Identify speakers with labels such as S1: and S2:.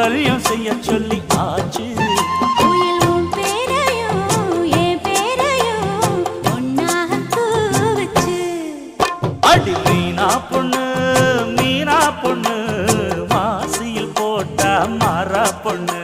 S1: மாங்கல்யம் செய்ய சொல்லி ஆச்சு. அடி மீனா பொண்ணு மீனா பொண்ணு மாசியில் போட்டா மாறா பொண்ணு.